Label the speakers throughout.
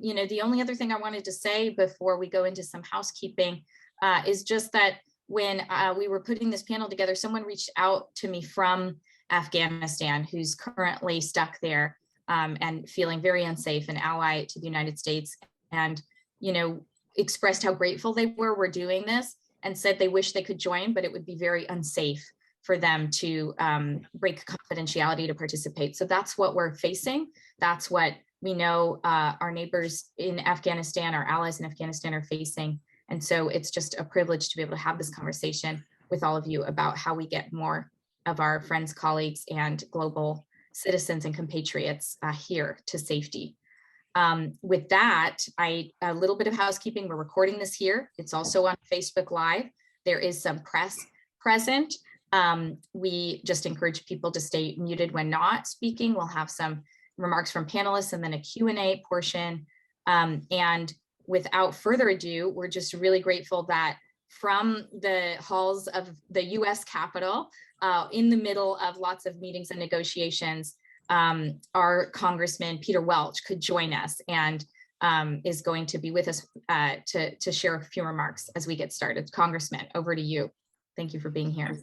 Speaker 1: the only other thing I wanted to say before we go into some housekeeping is just that when we were putting this panel together, someone reached out to me from Afghanistan who's currently stuck there and feeling very unsafe, an ally to the United States, and expressed how grateful they were doing this, and said they wish they could join, but it would be very unsafe for them to break confidentiality to participate. So that's what we're facing. That's what we know our neighbors in Afghanistan, our allies in Afghanistan are facing. And so it's just a privilege to be able to have this conversation with all of you about how we get more of our friends, colleagues, and global citizens and compatriots here to safety. With that, a little bit of housekeeping. We're recording this here. It's also on Facebook Live. There is some press present. We just encourage people to stay muted when not speaking. We'll have some remarks from panelists and then a Q&A portion. And without further ado, we're just really grateful that from the halls of the US Capitol, in the middle of lots of meetings and negotiations, our Congressman Peter Welch could join us and is going to be with us to share a few remarks as we get started. Congressman, over to you. Thank you for being here.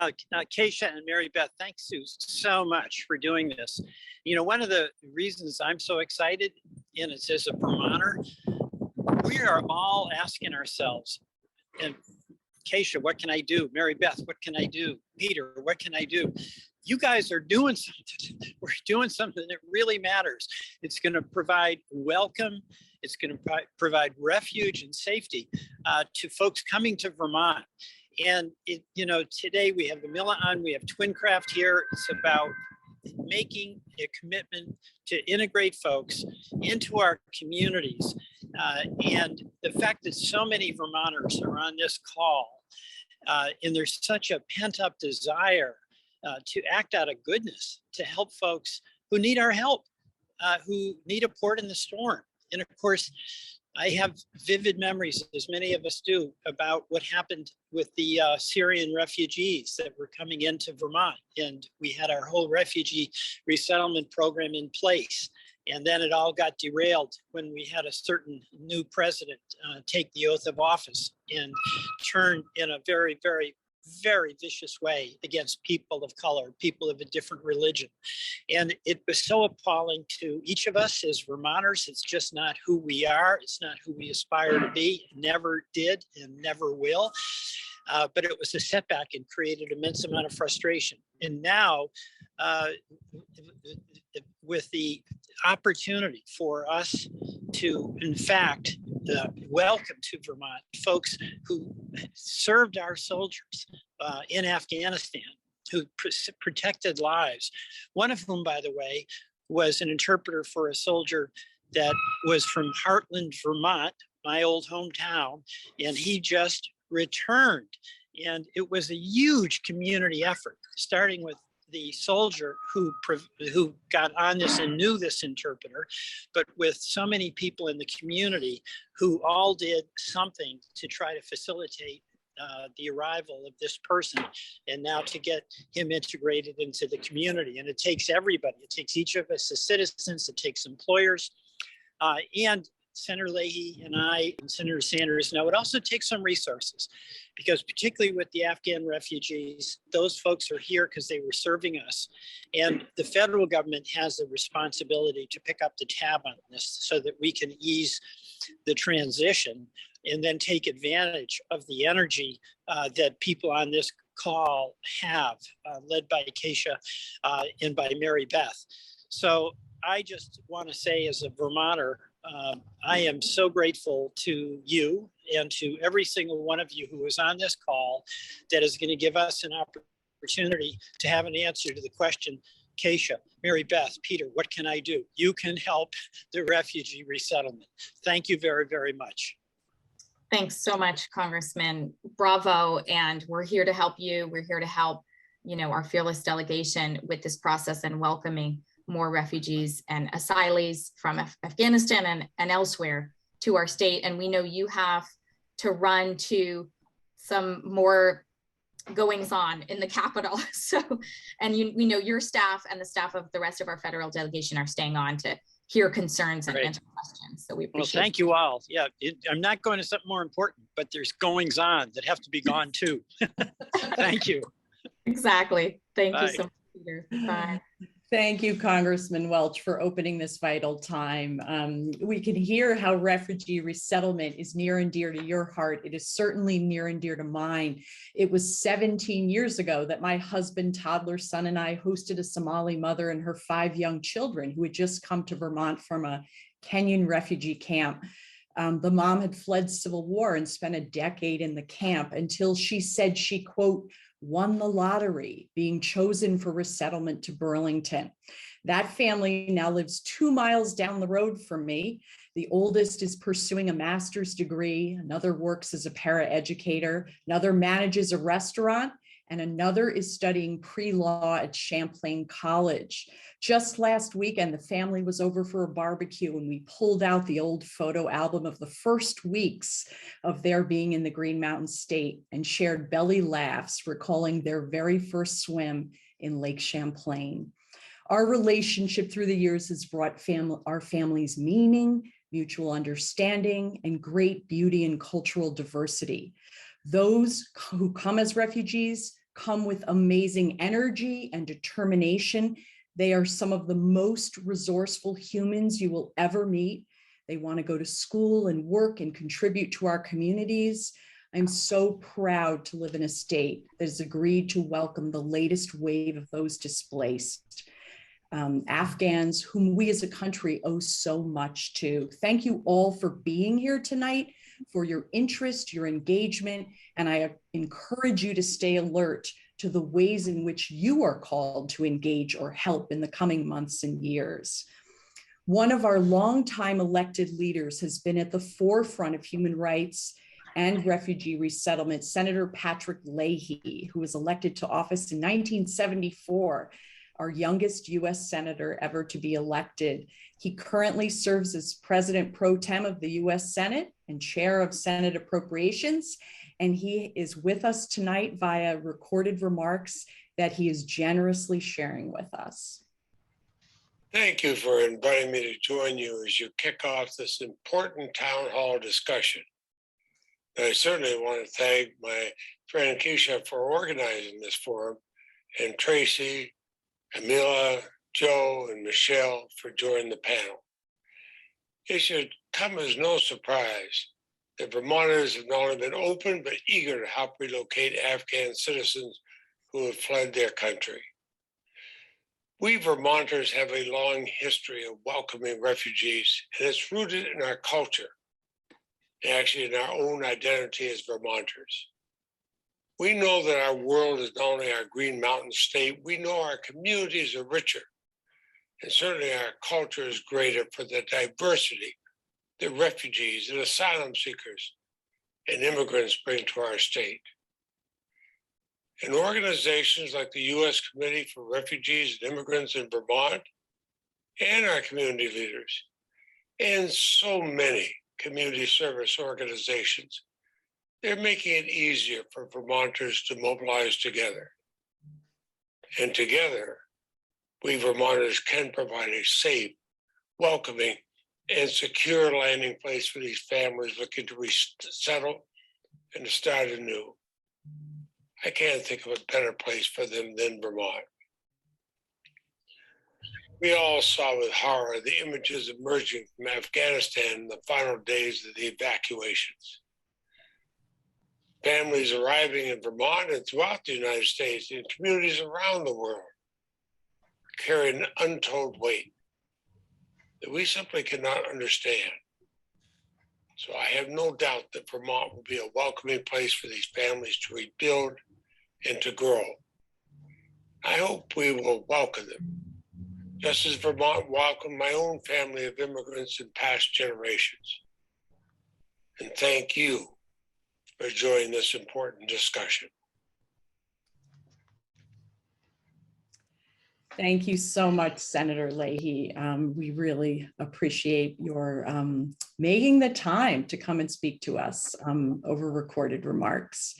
Speaker 2: Keisha and Mary Beth, thanks so much for doing this. One of the reasons I'm so excited, and it's as a Vermonter, we are all asking ourselves, and Keisha, what can I do? Mary Beth, what can I do? Peter, what can I do? You guys are doing something. We're doing something that really matters. It's going to provide welcome. It's going to provide refuge and safety to folks coming to Vermont. And today we have the Milla on, we have Twincraft here. It's about making a commitment to integrate folks into our communities. And the fact that so many Vermonters are on this call, and there's such a pent-up desire to act out of goodness, to help folks who need our help, who need a port in the storm. And of course, I have vivid memories, as many of us do, about what happened with the Syrian refugees that were coming into Vermont. And we had our whole refugee resettlement program in place. And then it all got derailed when we had a certain new president take the oath of office and turn in a very, very, very vicious way against people of color, people of a different religion. And it was so appalling to each of us as Vermonters. It's just not who we are. It's not who we aspire to be. Never did and never will. But it was a setback and created immense amount of frustration. And now, with the opportunity for us to, in fact, welcome to Vermont folks who served our soldiers in Afghanistan, who protected lives. One of whom, by the way, was an interpreter for a soldier that was from Heartland, Vermont, my old hometown, and he just returned. And it was a huge community effort, starting with the soldier who got on this and knew this interpreter, but with so many people in the community who all did something to try to facilitate the arrival of this person, and now to get him integrated into the community. And it takes everybody. It takes each of us as citizens. It takes employers, and Senator Leahy and I and Senator Sanders know it also takes some resources, because particularly with the Afghan refugees, those folks are here because they were serving us. And the federal government has a responsibility to pick up the tab on this so that we can ease the transition and then take advantage of the energy that people on this call have, led by Keisha and by Mary Beth. So I just want to say, as a Vermonter, I am so grateful to you and to every single one of you who is on this call that is going to give us an opportunity to have an answer to the question, Keisha, Mary Beth, Peter, what can I do? You can help the refugee resettlement. Thank you very, very much.
Speaker 1: Thanks so much, Congressman. Bravo. And we're here to help you. We're here to help, our fearless delegation with this process and welcoming more refugees and asylees from Afghanistan and elsewhere to our state. And we know you have to run to some more goings on in the Capitol. So, and we know your staff and the staff of the rest of our federal delegation are staying on to hear concerns and
Speaker 2: Great.
Speaker 1: answer questions. So we
Speaker 2: Well,
Speaker 1: appreciate
Speaker 2: thank you all. Yeah, I'm not going to something more important, but there's goings on that have to be gone too. Thank you.
Speaker 1: Exactly. Thank you
Speaker 2: Bye.
Speaker 1: so much, Peter. Bye.
Speaker 3: Thank you, Congressman Welch, for opening this vital time. We can hear how refugee resettlement is near and dear to your heart. It is certainly near and dear to mine. It was 17 years ago that my husband, toddler son, and I hosted a Somali mother and her 5 young children who had just come to Vermont from a Kenyan refugee camp. The mom had fled civil war and spent a decade in the camp until she said she, quote, won the lottery, being chosen for resettlement to Burlington. That family now lives 2 miles down the road from me. The oldest is pursuing a master's degree, another works as a paraeducator, another manages a restaurant, and another is studying pre-law at Champlain College. Just last weekend, the family was over for a barbecue and we pulled out the old photo album of the first weeks of their being in the Green Mountain State and shared belly laughs, recalling their very first swim in Lake Champlain. Our relationship through the years has brought our families meaning, mutual understanding, and great beauty and cultural diversity. Those who come as refugees come with amazing energy and determination. They are some of the most resourceful humans you will ever meet. They want to go to school and work and contribute to our communities. I'm so proud to live in a state that has agreed to welcome the latest wave of those displaced. Afghans whom we as a country owe so much to. Thank you all for being here tonight, for your interest, your engagement, and I encourage you to stay alert to the ways in which you are called to engage or help in the coming months and years. One of our longtime elected leaders has been at the forefront of human rights and refugee resettlement, Senator Patrick Leahy, who was elected to office in 1974. Our youngest US Senator ever to be elected. He currently serves as President Pro Tem of the US Senate and Chair of Senate Appropriations. And he is with us tonight via recorded remarks that he is generously sharing with us.
Speaker 4: Thank you for inviting me to join you as you kick off this important town hall discussion. And I certainly want to thank my friend Keisha for organizing this forum, and Tracy, Amila, Joe, and Michelle for joining the panel. It should come as no surprise that Vermonters have not only been open, but eager to help relocate Afghan citizens who have fled their country. We Vermonters have a long history of welcoming refugees, and it's rooted in our culture, and actually in our own identity as Vermonters. We know that our world is not only our Green Mountain State, we know our communities are richer, and certainly our culture is greater for the diversity that refugees and asylum seekers and immigrants bring to our state. And organizations like the U.S. Committee for Refugees and Immigrants in Vermont, and our community leaders, and so many community service organizations, they're making it easier for Vermonters to mobilize together. And together, we Vermonters can provide a safe, welcoming, and secure landing place for these families looking to resettle and to start anew. I can't think of a better place for them than Vermont. We all saw with horror the images emerging from Afghanistan in the final days of the evacuations. Families arriving in Vermont and throughout the United States and communities around the world carry an untold weight that we simply cannot understand. So I have no doubt that Vermont will be a welcoming place for these families to rebuild and to grow. I hope we will welcome them, just as Vermont welcomed my own family of immigrants in past generations. And thank you for joining this important discussion.
Speaker 3: Thank you so much, Senator Leahy. We really appreciate your making the time to come and speak to us over recorded remarks.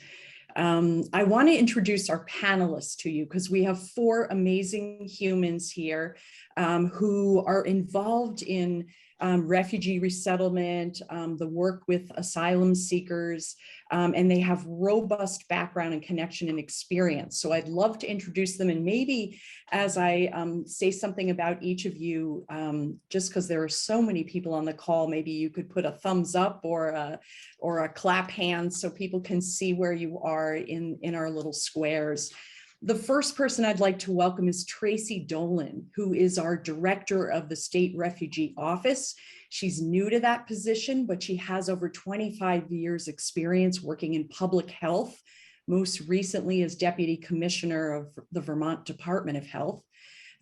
Speaker 3: I want to introduce our panelists to you because we have four amazing humans here who are involved in refugee resettlement, the work with asylum seekers, and they have robust background and connection and experience. So I'd love to introduce them, and maybe as I say something about each of you, just because there are so many people on the call, maybe you could put a thumbs up or a clap hand so people can see where you are in our little squares. The first person I'd like to welcome is Tracy Dolan, who is our director of the State Refugee Office. She's new to that position, but she has over 25 years experience working in public health, most recently as Deputy Commissioner of the Vermont Department of Health.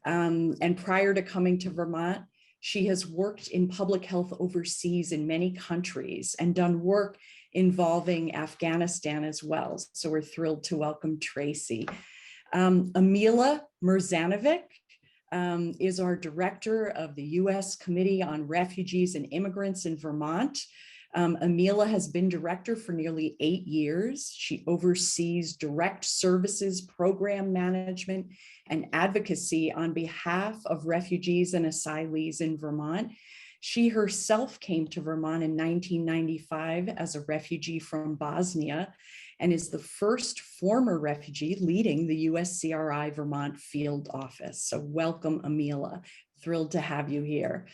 Speaker 3: And prior to coming to Vermont, she has worked in public health overseas in many countries and done work involving Afghanistan as well. So we're thrilled to welcome Tracy. Amila Mirzanovic is our director of the U.S. Committee on Refugees and Immigrants in Vermont. Amila has been director for nearly 8 years. She oversees direct services, program management, and advocacy on behalf of refugees and asylees in Vermont. She herself came to Vermont in 1995 as a refugee from Bosnia and is the first former refugee leading the USCRI Vermont field office. So welcome, Amila. Thrilled to have you here.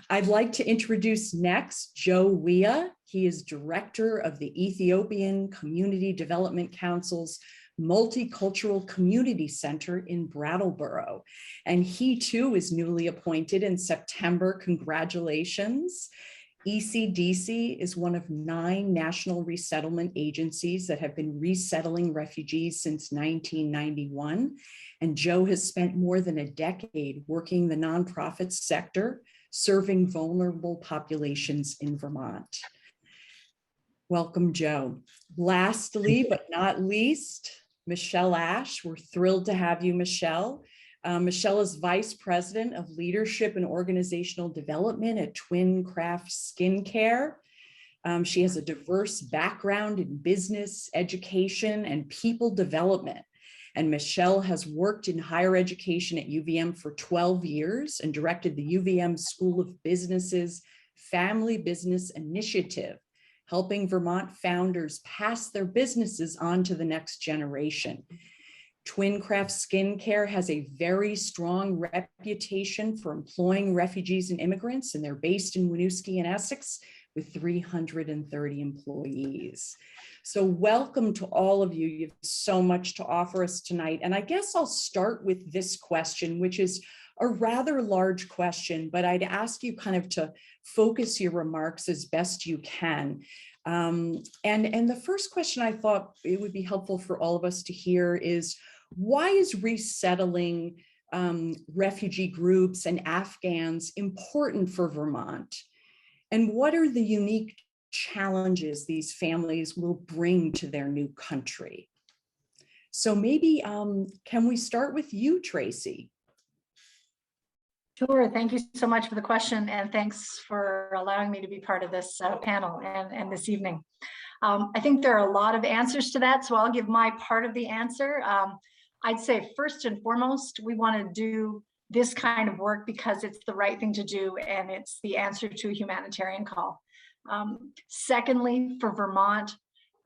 Speaker 3: I'd like to introduce next Joe Wea. He is director of the Ethiopian Community Development Council's Multicultural Community Center in Brattleboro. And he too is newly appointed in September. Congratulations. ECDC is one of 9 national resettlement agencies that have been resettling refugees since 1991. And Joe has spent more than a decade working the nonprofit sector, serving vulnerable populations in Vermont. Welcome, Joe. Lastly, but not least, Michelle Ash. We're thrilled to have you, Michelle. Michelle is Vice President of Leadership and Organizational Development at Twin Craft Skincare. She has a diverse background in business, education, and people development. And Michelle has worked in higher education at UVM for 12 years and directed the UVM School of Business's Family Business Initiative, helping Vermont founders pass their businesses on to the next generation. Twin Craft Skincare has a very strong reputation for employing refugees and immigrants, and they're based in Winooski and Essex with 330 employees. So welcome to all of you. You have so much to offer us tonight. And I guess I'll start with this question, which is a rather large question, but I'd ask you kind of to focus your remarks as best you can. And the first question I thought it would be helpful for all of us to hear is, why is resettling refugee groups and Afghans important for Vermont? And what are the unique challenges these families will bring to their new country? So maybe, can we start with you, Tracy?
Speaker 5: Sure. Thank you so much for the question, and thanks for allowing me to be part of this panel and this evening. I think there are a lot of answers to that, so I'll give my part of the answer. I'd say first and foremost, we want to do this kind of work because it's the right thing to do, and it's the answer to a humanitarian call. Secondly, for Vermont,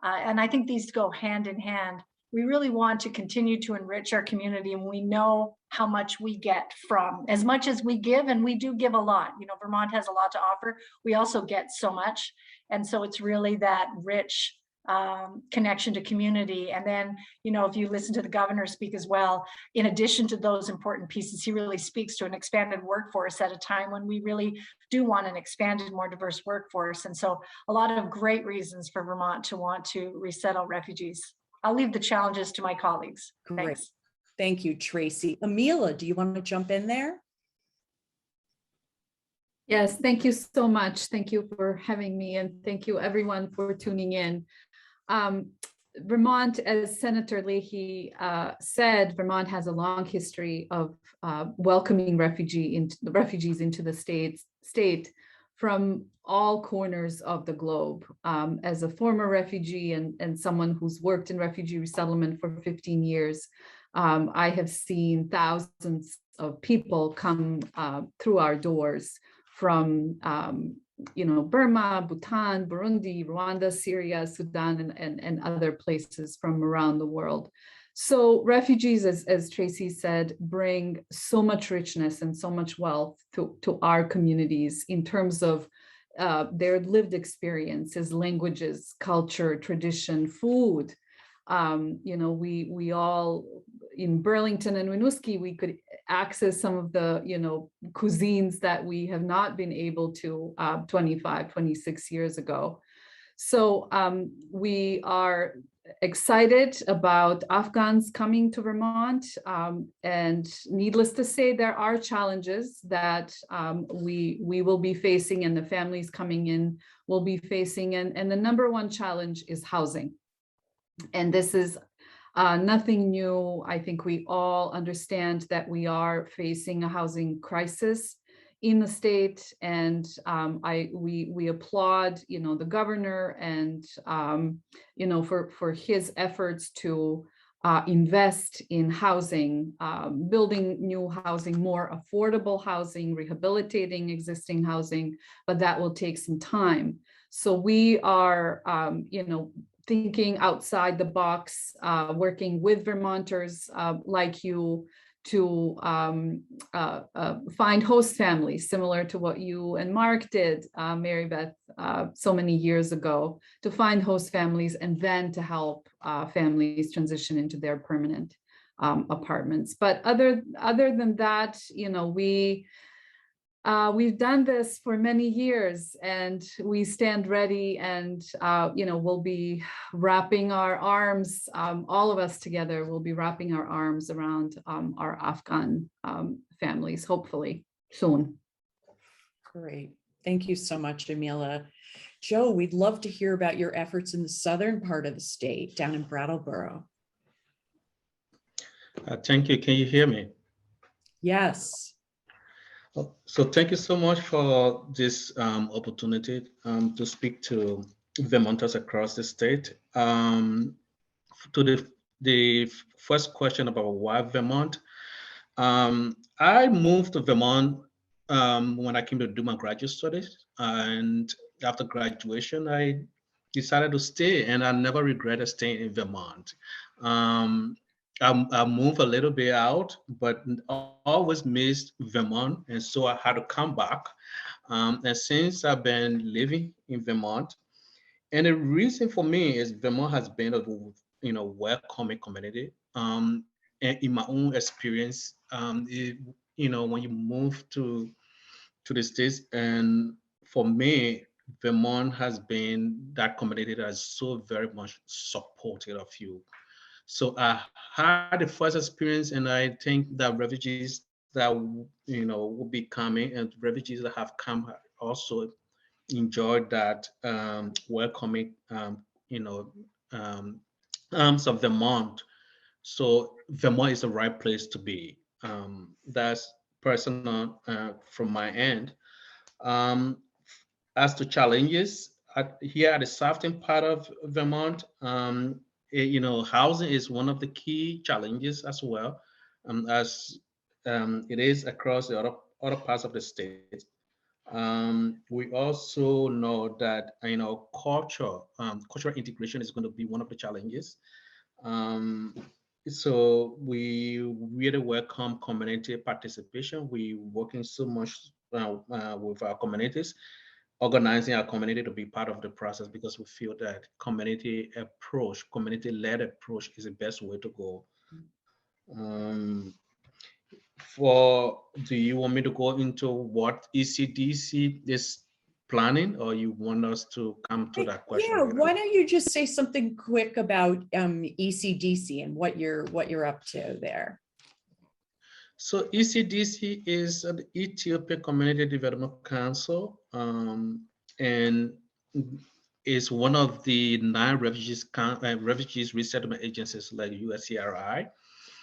Speaker 5: and I think these go hand in hand, we really want to continue to enrich our community, and we know how much we get from, as much as we give, and we do give a lot. You know, Vermont has a lot to offer. We also get so much. And so it's really that rich connection to community. And then, you know, if you listen to the governor speak as well, in addition to those important pieces, he really speaks to an expanded workforce at a time when we really do want an expanded, more diverse workforce. And so a lot of great reasons for Vermont to want to resettle refugees. I'll leave the challenges to my colleagues.
Speaker 3: Great.
Speaker 5: Thanks.
Speaker 3: Thank you, Tracy. Amila, do you want to jump in there?
Speaker 6: Yes, thank you so much. Thank you for having me, and thank you everyone for tuning in. Vermont, as Senator Leahy said, Vermont has a long history of welcoming refugees into the state from all corners of the globe. As a former refugee and someone who's worked in refugee resettlement for 15 years, I have seen thousands of people come through our doors from Burma, Bhutan, Burundi, Rwanda, Syria, Sudan, and other places from around the world. So refugees, as Tracy said, bring so much richness and so much wealth to our communities in terms of their lived experiences, languages, culture, tradition, food. We all in Burlington and Winooski, we could access some of the cuisines that we have not been able to 25, 26 years ago. So we are excited about Afghans coming to Vermont, and needless to say, there are challenges that we will be facing, and the families coming in will be facing, and the number one challenge is housing. And this is nothing new. I think we all understand that we are facing a housing crisis in the state, and we applaud the governor and for his efforts to invest in housing, building new housing, more affordable housing, rehabilitating existing housing, but that will take some time. So we are thinking outside the box, working with Vermonters like you to find host families, similar to what you and Mark did, Mary Beth, so many years ago, to find host families and then to help families transition into their permanent apartments. But other than that, we've done this for many years, and we stand ready, and we'll be wrapping our arms, all of us together will be wrapping our arms around our Afghan families, hopefully soon.
Speaker 3: Great. Thank you so much, Jamila. Joe, we'd love to hear about your efforts in the southern part of the state, down in Brattleboro.
Speaker 7: Thank you. Can you hear me?
Speaker 3: Yes.
Speaker 7: So thank you so much for this opportunity to speak to Vermonters across the state. To the first question about why Vermont, I moved to Vermont when I came to do my graduate studies, and after graduation, I decided to stay, and I never regretted staying in Vermont. I moved a little bit out, but always missed Vermont, and so I had to come back. And since I've been living in Vermont, and the reason for me is Vermont has been a welcoming community. And in my own experience, when you move to the States, and for me, Vermont has been that community that is so very much supportive of you. So I had the first experience, and I think that refugees that will be coming, and refugees that have come also enjoyed that welcoming arms of Vermont. So Vermont is the right place to be. That's personal from my end. As to challenges, here at the southern part of Vermont, housing is one of the key challenges as well, as it is across the other parts of the state. We also know that cultural integration is going to be one of the challenges. So we really welcome community participation. We're working so much with our communities, organizing our community to be part of the process, because we feel that community-led approach is the best way to go. Do you want me to go into what ECDC is planning, or you want us to come to that question?
Speaker 3: Yeah, why don't you just say something quick about ECDC and what you're up to there?
Speaker 7: So ECDC is the Ethiopian Community Development Council, and is one of the 9 refugees resettlement agencies like USCRI.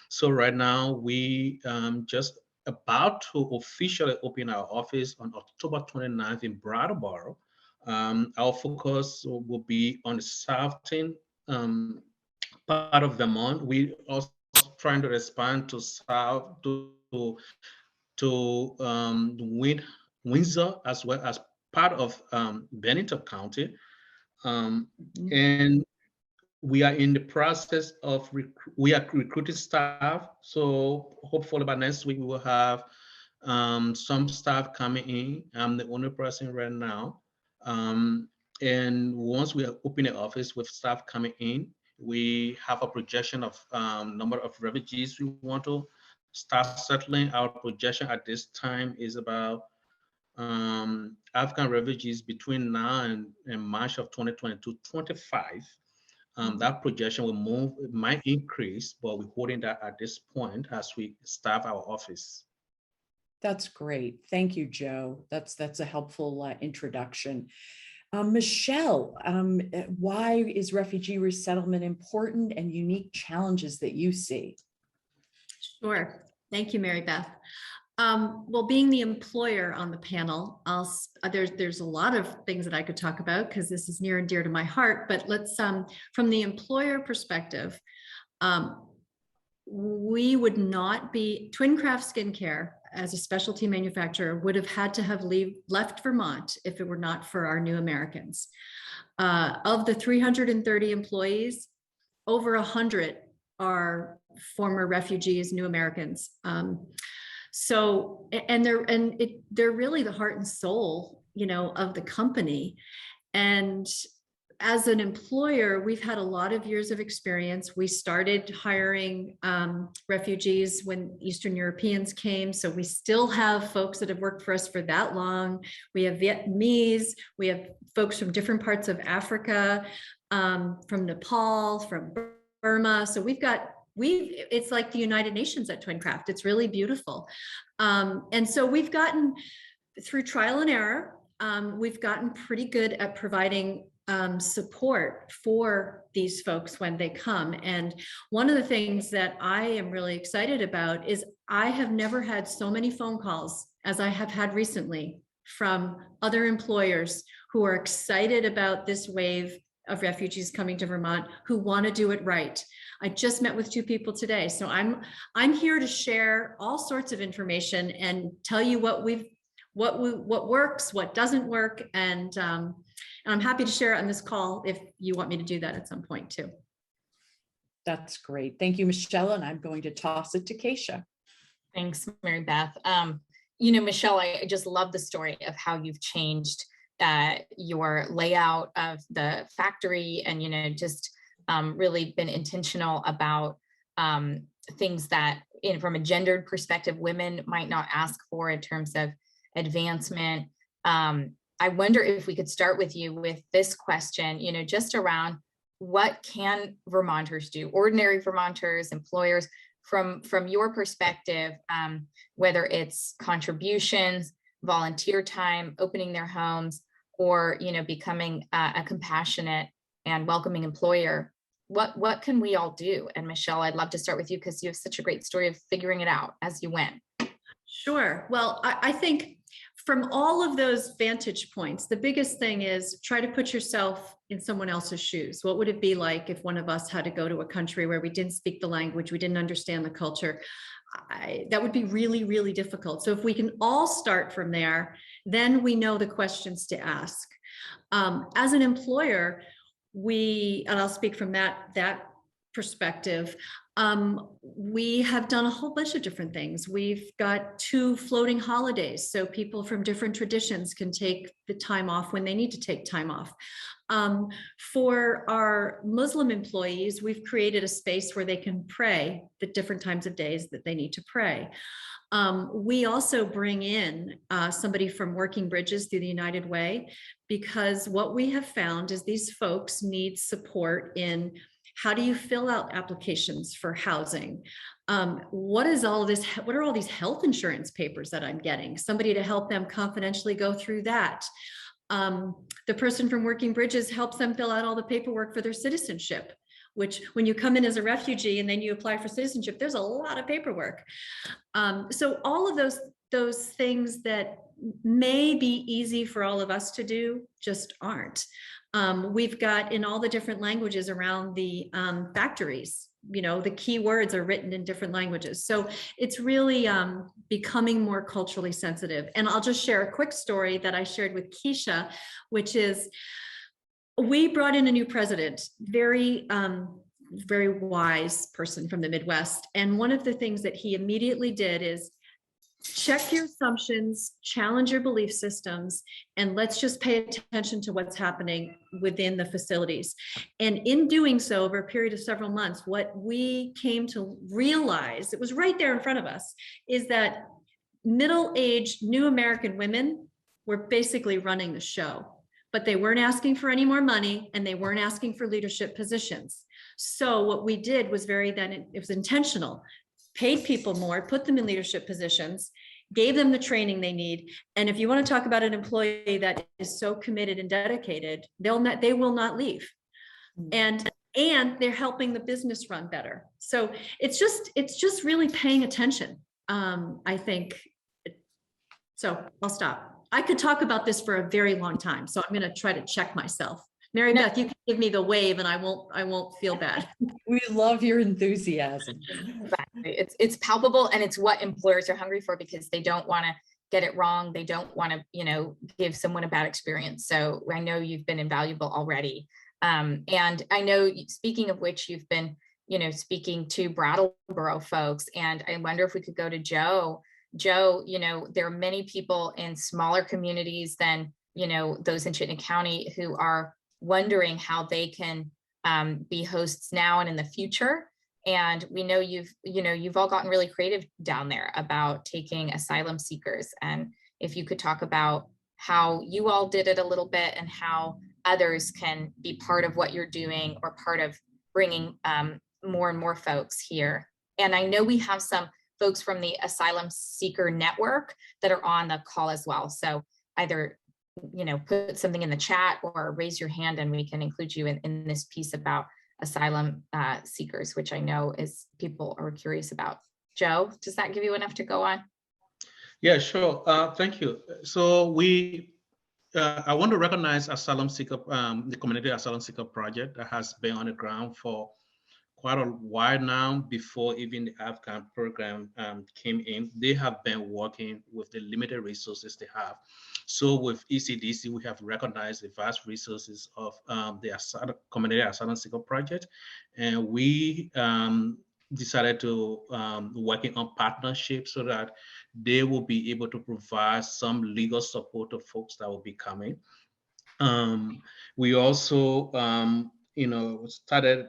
Speaker 7: So right now we just about to officially open our office on October 29th in Brattleboro. Our focus will be on the southern part of Vermont. We also trying to expand to south to Windsor, as well as part of Bennington County. And we are in the process of recruiting staff. So hopefully by next week we will have some staff coming in. I'm the only person right now. And once we open the office with staff coming in, we have a projection of number of refugees we want to start settling. Our projection at this time is about Afghan refugees between now and March of 2022, 25. That projection will move, it might increase, but we're holding that at this point as we staff our office.
Speaker 3: That's great. Thank you, Joe. That's a helpful introduction. Michelle, why is refugee resettlement important and unique challenges that you see?
Speaker 8: Sure. Thank you, Mary Beth. Well, being the employer on the panel, there's a lot of things that I could talk about because this is near and dear to my heart, but let's, from the employer perspective, we would not be, Twincraft Skincare as a specialty manufacturer would have had to have left Vermont if it were not for our new Americans. Of the 330 employees, over 100 are former refugees, new Americans. So, and they're really the heart and soul, you know, of the company. And as an employer, we've had a lot of years of experience. We started hiring refugees when Eastern Europeans came. So we still have folks that have worked for us for that long. We have Vietnamese, we have folks from different parts of Africa, from Nepal, from Burma. So it's like the United Nations at Twincraft. It's really beautiful. And so we've gotten, through trial and error, we've gotten pretty good at providing support for these folks when they come. And one of the things that I am really excited about is I have never had so many phone calls as I have had recently from other employers who are excited about this wave of refugees coming to Vermont who want to do it right. I just met with 2 people today. So I'm here to share all sorts of information and tell you what works, what doesn't work. And I'm happy to share it on this call if you want me to do that at some point too.
Speaker 3: That's great. Thank you, Michelle. And I'm going to toss it to Keisha.
Speaker 1: Thanks, Mary Beth. You know, Michelle, I just love the story of how you've changed your layout of the factory and, you know, just really been intentional about things that, from a gendered perspective, women might not ask for in terms of advancement. I wonder if we could start with you with this question, you know, just around what can Vermonters do, ordinary Vermonters, employers, from your perspective, whether it's contributions, volunteer time, opening their homes, or, you know, becoming a compassionate and welcoming employer. What can we all do? And Michelle, I'd love to start with you because you have such a great story of figuring it out as you went.
Speaker 8: Sure. Well, I think from all of those vantage points, the biggest thing is try to put yourself in someone else's shoes. What would it be like if one of us had to go to a country where we didn't speak the language, we didn't understand the culture? That would be really, really difficult. So if we can all start from there, then we know the questions to ask. As an employer, and I'll speak from that perspective, we have done a whole bunch of different things. We've got 2 floating holidays, so people from different traditions can take the time off when they need to take time off. For our Muslim employees, we've created a space where they can pray the different times of days that they need to pray. We also bring in somebody from Working Bridges through the United Way, because what we have found is these folks need support in how do you fill out applications for housing? What are all these health insurance papers that I'm getting? Somebody to help them confidentially go through that. The person from Working Bridges helps them fill out all the paperwork for their citizenship. which when you come in as a refugee and then you apply for citizenship, there's a lot of paperwork. So all of those things that may be easy for all of us to do just aren't. We've got in all the different languages around the factories, you know, the key words are written in different languages. So it's really becoming more culturally sensitive. And I'll just share a quick story that I shared with Keisha, which is we brought in a new president, very wise person from the Midwest. And one of the things that he immediately did is check your assumptions, challenge your belief systems, and let's just pay attention to what's happening within the facilities. And in doing so, over a period of several months, what we came to realize, it was right there in front of us, is that middle-aged new American women were basically running the show, but they weren't asking for any more money and they weren't asking for leadership positions. So what we did was it was intentional. Paid people more, put them in leadership positions, gave them the training they need. And if you want to talk about an employee that is so committed and dedicated, they will not leave. And they're helping the business run better. So it's just really paying attention, I think. So I'll stop. I could talk about this for a very long time. So I'm going to try to check myself. Mary Beth, you can give me the wave and I won't feel bad.
Speaker 3: We love your enthusiasm.
Speaker 1: Exactly. It's palpable, and it's what employers are hungry for, because they don't want to get it wrong. They don't want to, you know, give someone a bad experience. So I know you've been invaluable already. And I know, speaking of which, you've been, you know, speaking to Brattleboro folks, and I wonder if we could go to Joe. Joe, you know, there are many people in smaller communities than, you know, those in Chittenden County who are wondering how they can be hosts now and in the future. And we know you've all gotten really creative down there about taking asylum seekers. And if you could talk about how you all did it a little bit and how others can be part of what you're doing or part of bringing more and more folks here. And I know we have some folks from the Asylum Seeker Network that are on the call as well. So either, you know, put something in the chat or raise your hand and we can include you in this piece about asylum seekers, which I know is people are curious about. Joe, does that give you enough to go on?
Speaker 7: Yeah, sure. Thank you. So I want to recognize asylum seeker, the Community Asylum Seeker Project that has been on the ground for quite a while now. Before even the Afghan program came in, they have been working with the limited resources they have. So with ECDC, we have recognized the vast resources of the Community Asylum Seeker Project, and we decided to working on partnerships so that they will be able to provide some legal support to folks that will be coming. We also, started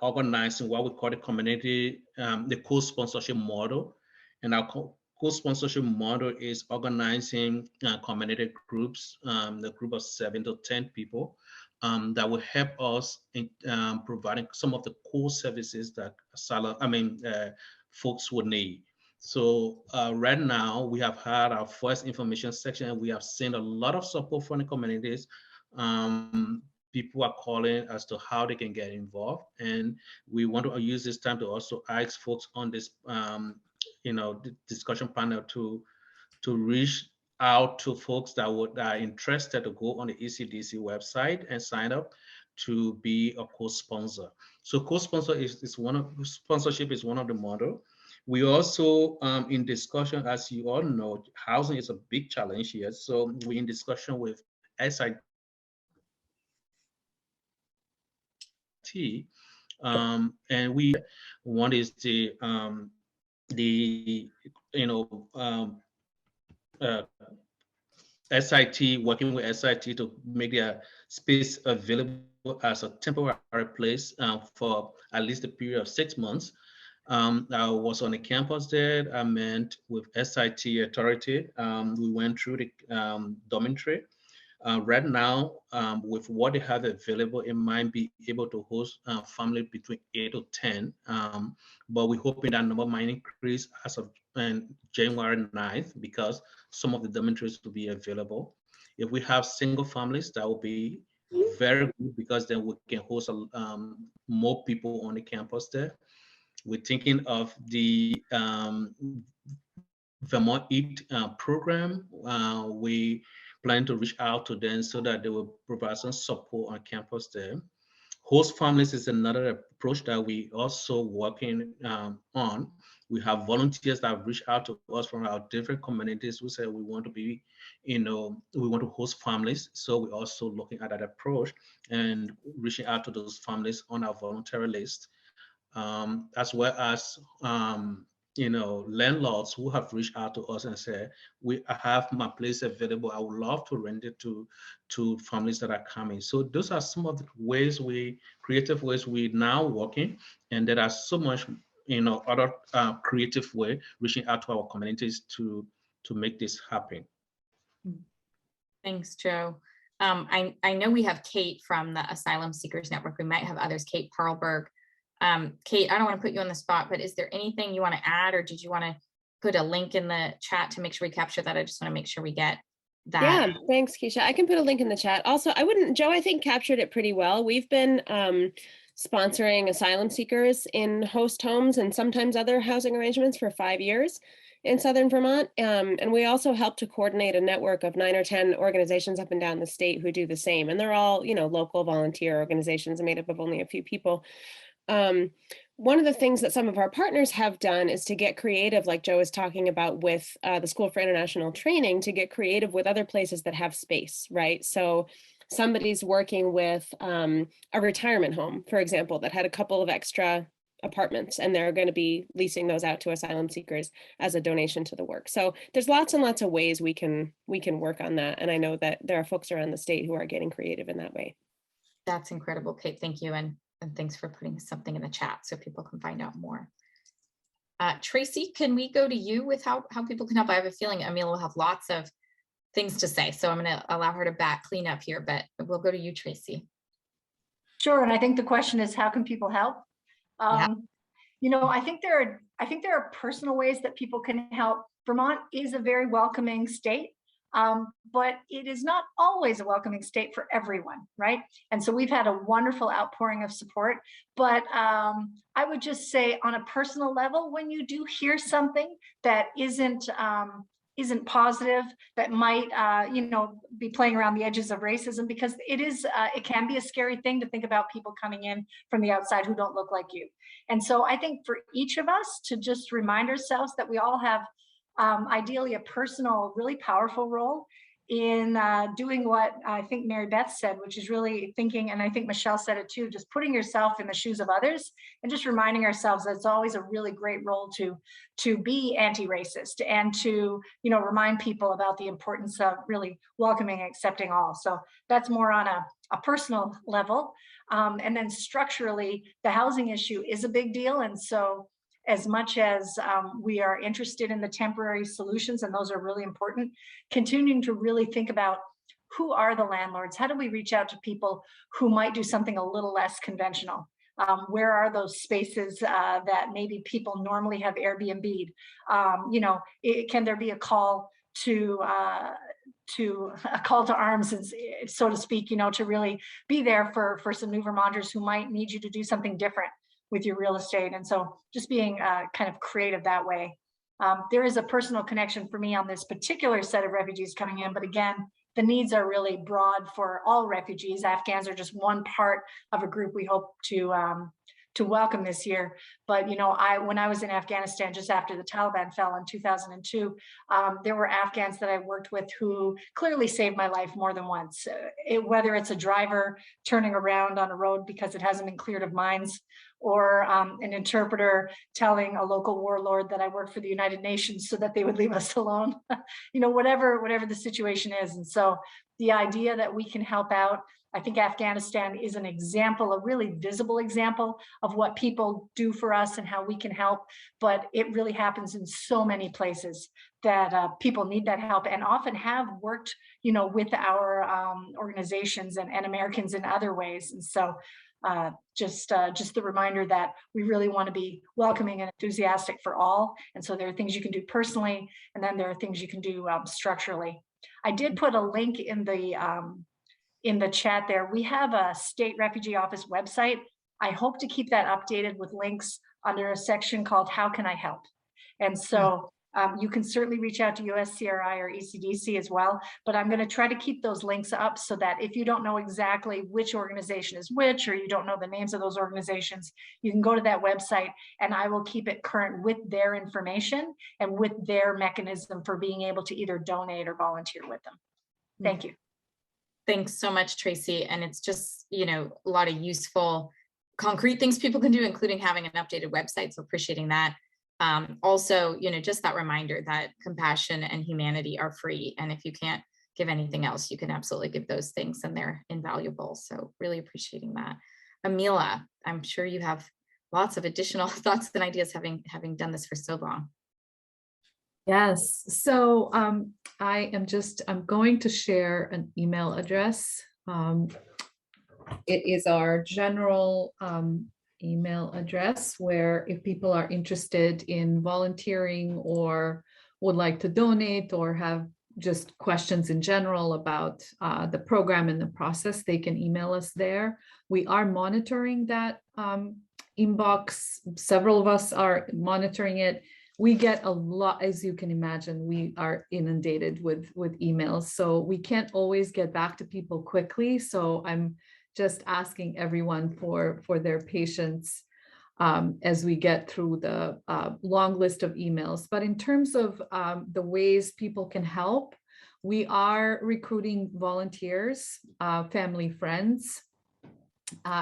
Speaker 7: organizing what we call the community, the co-sponsorship model. And our co-sponsorship model is organizing community groups, the group of 7 to 10 people that will help us in providing some of the core services that folks would need. So right now we have had our first information section, and we have seen a lot of support from the communities. People are calling as to how they can get involved, and we want to use this time to also ask folks on this, the discussion panel to reach out to folks that are interested to go on the ECDC website and sign up to be a co-sponsor. So co-sponsor sponsorship is one of the model. We also in discussion, as you all know, housing is a big challenge here. So we're in discussion with SIT, and one is the SIT, working with SIT to make their space available as a temporary place for at least a period of 6 months. I was on the campus there. I met with SIT authority. We went through the dormitory. Right now, with what they have available, it might be able to host family between 8 to 10, but we're hoping that number might increase as of January 9th, because some of the dormitories will be available. If we have single families, that will be very good because then we can host more people on the campus there. We're thinking of the Vermont Eat program. We plan to reach out to them so that they will provide some support on campus there. Host families is another approach that we also working on. We have volunteers that reach out to us from our different communities who say we want to be, we want to host families. So we're also looking at that approach and reaching out to those families on our voluntary list, as well as landlords who have reached out to us and said, I have my place available. I would love to rent it to families that are coming. So those are some of the ways creative ways we're now working. And there are so much, other creative way reaching out to our communities to make this happen.
Speaker 1: Thanks, Joe. I know we have Kate from the Asylum Seekers Network. We might have others, Kate Perlberg. Kate, I don't want to put you on the spot, but is there anything you want to add, or did you want to put a link in the chat to make sure we capture that? I just want to make sure we get that.
Speaker 9: Yeah, thanks, Keisha. I can put a link in the chat. Also, Joe, I think captured it pretty well. We've been sponsoring asylum seekers in host homes and sometimes other housing arrangements for 5 years in Southern Vermont. And we also help to coordinate a network of 9 or 10 organizations up and down the state who do the same. And they're all, local volunteer organizations made up of only a few people. One of the things that some of our partners have done is to get creative, like Joe was talking about with the School for International Training, to get creative with other places that have space, right? So somebody's working with a retirement home, for example, that had a couple of extra apartments, and they're going to be leasing those out to asylum seekers as a donation to the work. So there's lots and lots of ways we can work on that. And I know that there are folks around the state who are getting creative in that way.
Speaker 1: That's incredible, Kate. Thank you. And thanks for putting something in the chat so people can find out more. Tracy, can we go to you with how people can help? I have a feeling Emil will have lots of things to say, so I'm going to allow her to clean up here, but we'll go to you, Tracy.
Speaker 5: Sure, and I think the question is, how can people help?
Speaker 1: Yeah.
Speaker 5: I think there are personal ways that people can help. Vermont is a very welcoming state. But it is not always a welcoming state for everyone, right? And so we've had a wonderful outpouring of support. But I would just say, on a personal level, when you do hear something that isn't positive, that might be playing around the edges of racism, because it can be a scary thing to think about people coming in from the outside who don't look like you. And so I think for each of us to just remind ourselves that we all have ideally a personal, really powerful role in doing what I think Mary Beth said, which is really thinking, and I think Michelle said it too, just putting yourself in the shoes of others and just reminding ourselves that it's always a really great role to be anti-racist and to, remind people about the importance of really welcoming and accepting all. So that's more on a personal level. And then structurally, the housing issue is a big deal. And so as much as we are interested in the temporary solutions, and those are really important, continuing to really think about who are the landlords? How do we reach out to people who might do something a little less conventional? Where are those spaces that maybe people normally have Airbnb'd? Can there be a call to arms, so to speak, to really be there for some new Vermonters who might need you to do something different with your real estate. And so just being kind of creative that way. There is a personal connection for me on this particular set of refugees coming in, but again, the needs are really broad for all refugees. Afghans are just one part of a group we hope to welcome this year. But when I was in Afghanistan just after the Taliban fell in 2002, there were Afghans that I worked with who clearly saved my life more than once. Whether it's a driver turning around on a road because it hasn't been cleared of mines, or an interpreter telling a local warlord that I worked for the United Nations so that they would leave us alone, whatever the situation is. And so the idea that we can help out, I think Afghanistan is an example, a really visible example of what people do for us and how we can help. But it really happens in so many places that people need that help, and often have worked, with our organizations and Americans in other ways. And so just the reminder that we really want to be welcoming and enthusiastic for all. And so there are things you can do personally, and then there are things you can do structurally. I did put a link in the in the chat there, we have a state refugee office website. I hope to keep that updated with links under a section called How Can I Help? And so you can certainly reach out to USCRI or ECDC as well, but I'm going to try to keep those links up so that if you don't know exactly which organization is which, or you don't know the names of those organizations, you can go to that website and I will keep it current with their information and with their mechanism for being able to either donate or volunteer with them. Thank you.
Speaker 1: Thanks so much, Tracy. And it's just, you know, a lot of useful, concrete things people can do, including having an updated website. So appreciating that. Also, you know, just that reminder that compassion and humanity are free. And if you can't give anything else, you can absolutely give those things and they're invaluable. So really appreciating that. Amila, I'm sure you have lots of additional thoughts and ideas having done this for so long.
Speaker 6: Yes, so I'm going to share an email address. It is our general email address where if people are interested in volunteering or would like to donate or have just questions in general about the program and the process, they can email us there. We are monitoring that inbox. Several of us are monitoring it. We get a lot, as you can imagine, we are inundated with emails, so we can't always get back to people quickly. So I'm just asking everyone for their patience as we get through the long list of emails. But in terms of the ways people can help, we are recruiting volunteers, family, friends.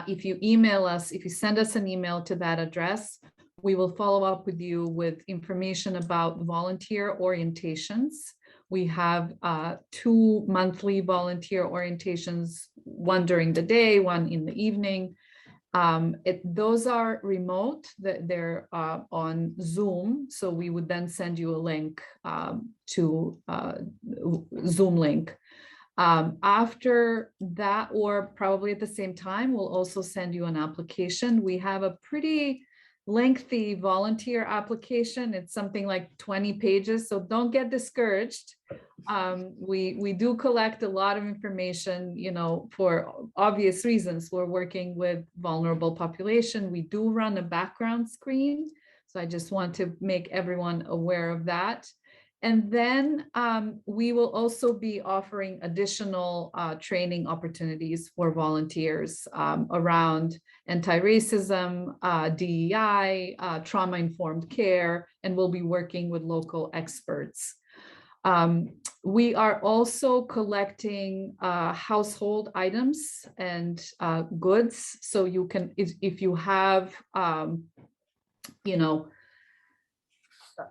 Speaker 6: If you email us, if you send us an email to that address, we will follow up with you with information about volunteer orientations. We have 2 monthly volunteer orientations, one during the day, one in the evening. Those are remote, they're on Zoom. So we would then send you a link to Zoom link. After that, or probably at the same time, we'll also send you an application. We have a pretty lengthy volunteer application. It's something like 20 pages, so don't get discouraged. We do collect a lot of information, you know, for obvious reasons. We're working with vulnerable population. We do run a background screen, so I just want to make everyone aware of that. And then we will also be offering additional training opportunities for volunteers around anti-racism, DEI, trauma-informed care, and we'll be working with local experts. We are also collecting household items and goods. So you can, if you have, you know,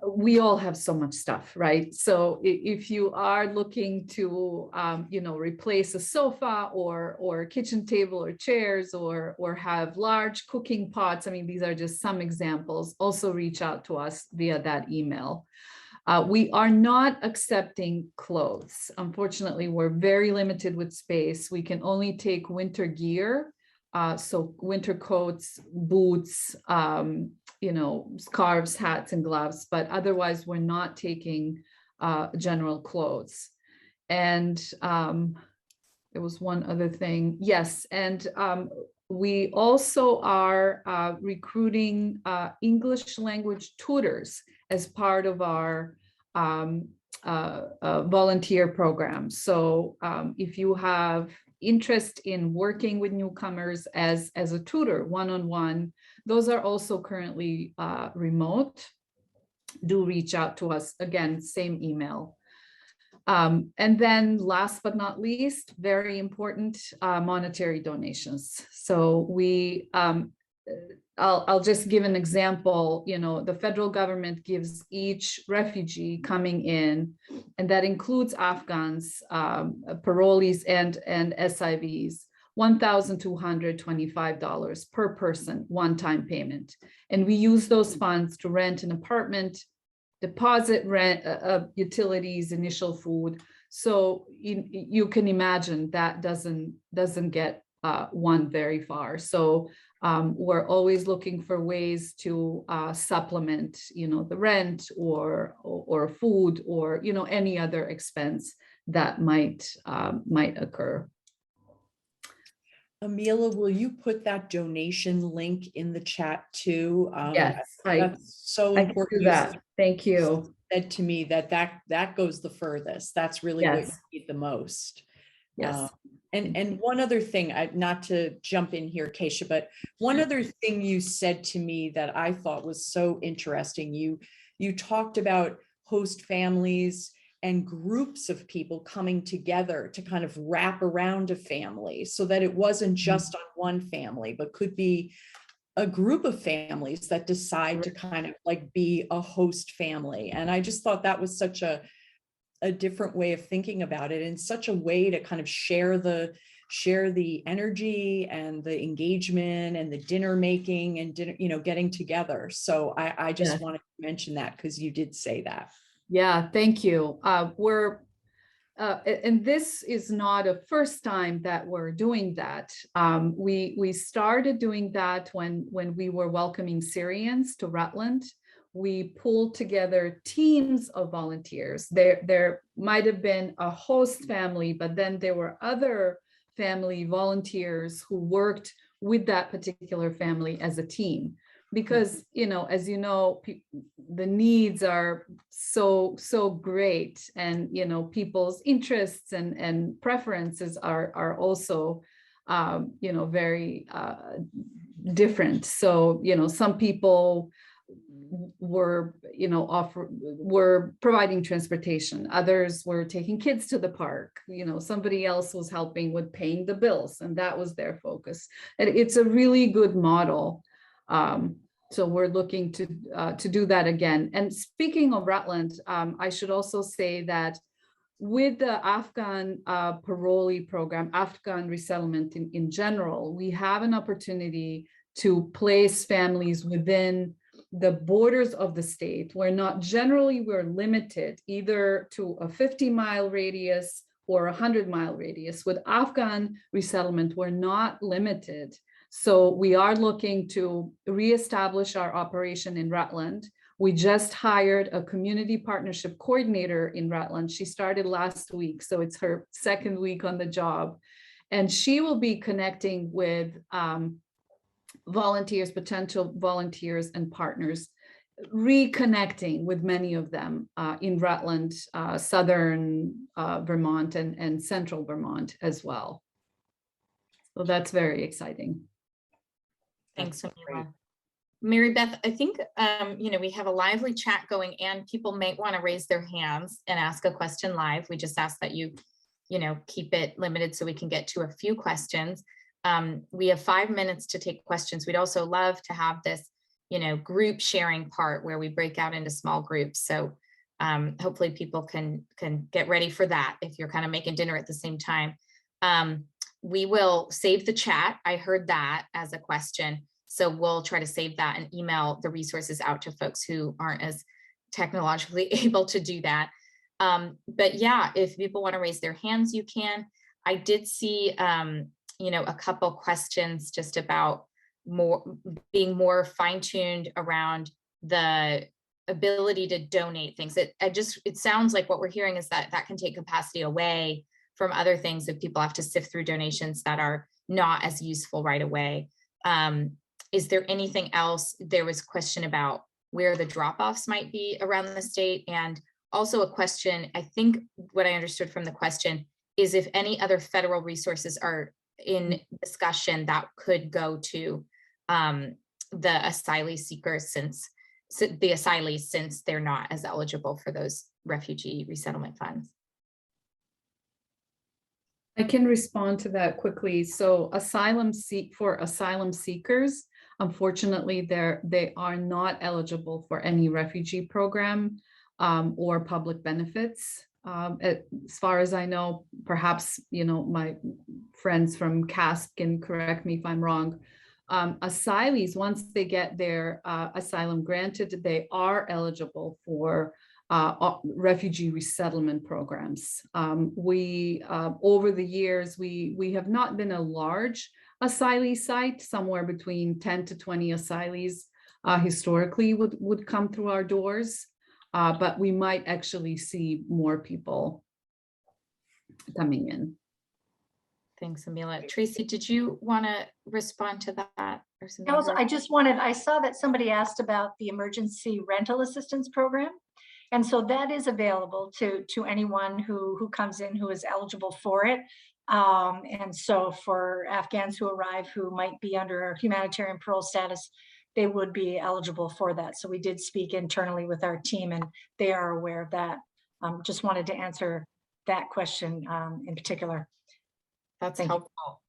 Speaker 6: we all have so much stuff, right? So if you are looking to, you know, replace a sofa or a kitchen table or chairs or have large cooking pots, I mean, these are just some examples, also reach out to us via that email. We are not accepting clothes. Unfortunately, we're very limited with space. We can only take winter gear. So winter coats, boots, you know, scarves, hats, and gloves, but otherwise we're not taking general clothes. And there was one other thing. Yes, and we also are recruiting English language tutors as part of our volunteer program. So if you have interest in working with newcomers as a tutor, one-on-one, those are also currently remote. Do reach out to us, again, same email. And then last but not least, very important, monetary donations. So we, I'll just give an example. You know, the federal government gives each refugee coming in, and that includes Afghans, parolees, and SIVs, $1,225 per person, one-time payment. And we use those funds to rent an apartment, deposit rent, utilities, initial food. So you can imagine that doesn't get one very far. So we're always looking for ways to supplement, you know, the rent or food or, you know, any other expense that might occur.
Speaker 3: Amila, will you put that donation link in the chat too?
Speaker 6: Yes,
Speaker 3: That's so
Speaker 6: I can
Speaker 3: important.
Speaker 6: do that. Thank you.
Speaker 3: Said to me that goes the furthest. That's really what you
Speaker 6: Yes.
Speaker 3: need the most.
Speaker 6: Yes.
Speaker 3: And one other thing, not to jump in here, Keisha, but one other thing you said to me that I thought was so interesting. You talked about host families and groups of people coming together to kind of wrap around a family, so that it wasn't just on one family, but could be a group of families that decide to kind of like be a host family. And I just thought that was such a different way of thinking about it, and such a way to kind of share the energy and the engagement and the dinner making and dinner, getting together. So I just wanted to mention that because you did say that.
Speaker 6: Yeah, thank you. And this is not a first time that we're doing that. We started doing that when we were welcoming Syrians to Rutland. We pulled together teams of volunteers. There might have been a host family, but then there were other family volunteers who worked with that particular family as a team. Because, as you know, the needs are so great, and, people's interests and preferences are also, very different. So, some people were providing transportation, others were taking kids to the park, somebody else was helping with paying the bills, and that was their focus. And it's a really good model. So we're looking to do that again. And speaking of Rutland, I should also say that with the Afghan parolee program, Afghan resettlement in general, we have an opportunity to place families within the borders of the state, where we're limited either to a 50-mile radius or a 100-mile radius. With Afghan resettlement, we're not limited. So we are looking to reestablish our operation in Rutland. We just hired a community partnership coordinator in Rutland. She started last week, so it's her second week on the job. And she will be connecting with volunteers, potential volunteers and partners, reconnecting with many of them in Rutland, southern Vermont and central Vermont as well. So that's very exciting.
Speaker 1: Thanks, Amila. Mary Beth, I think, we have a lively chat going, and people may want to raise their hands and ask a question live. We just ask that you, keep it limited so we can get to a few questions. We have 5 minutes to take questions. We'd also love to have this, group sharing part where we break out into small groups. So hopefully people can get ready for that if you're kind of making dinner at the same time. We will save the chat. I heard that as a question. So we'll try to save that and email the resources out to folks who aren't as technologically able to do that. But yeah, if people want to raise their hands, you can. I did see, a couple questions just about being more fine-tuned around the ability to donate things. It sounds like what we're hearing is that can take capacity away from other things if people have to sift through donations that are not as useful right away. Is there anything else? There was a question about where the drop-offs might be around the state, and also a question, I think what I understood from the question is if any other federal resources are in discussion that could go to the asylee seekers since they're not as eligible for those refugee resettlement funds.
Speaker 6: I can respond to that quickly. So asylum seekers, unfortunately, they are not eligible for any refugee program or public benefits. As far as I know, perhaps, my friends from CASP can correct me if I'm wrong. Asylees, once they get their asylum granted, they are eligible for refugee resettlement programs. We over the years, we have not been a large asylee site. Somewhere between 10 to 20 asylees historically would come through our doors, but we might actually see more people coming in.
Speaker 1: Thanks, Amila. Tracy, did you want to respond to that or something?
Speaker 5: Also, I saw that somebody asked about the emergency rental assistance program. And so that is available to anyone who comes in who is eligible for it. And so for Afghans who arrive who might be under humanitarian parole status, they would be eligible for that. So we did speak internally with our team and they are aware of that. Just wanted to answer that question in particular.
Speaker 1: That's helpful.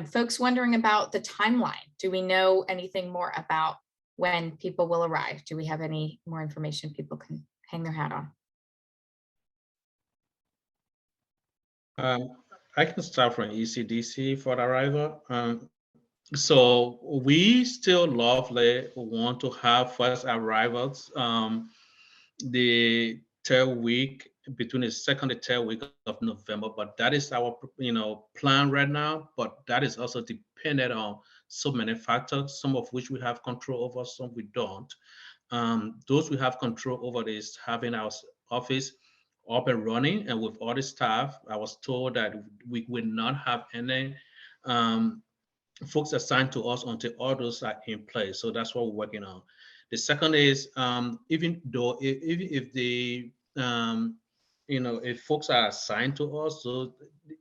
Speaker 1: Folks wondering about the timeline. Do we know anything more about when people will arrive? Do we have any more information people can hang their hat on?
Speaker 7: I can start from ECDC for the arrival. So we still lovely want to have first arrivals the third week, between the second and third week of November, but that is our plan right now. But that is also dependent on so many factors, some of which we have control over, some we don't. Those we have control over is having our office up and running and with all the staff. I was told that we will not have any folks assigned to us until all those are in place. So that's what we're working on. The second is even though if the if folks are assigned to us, so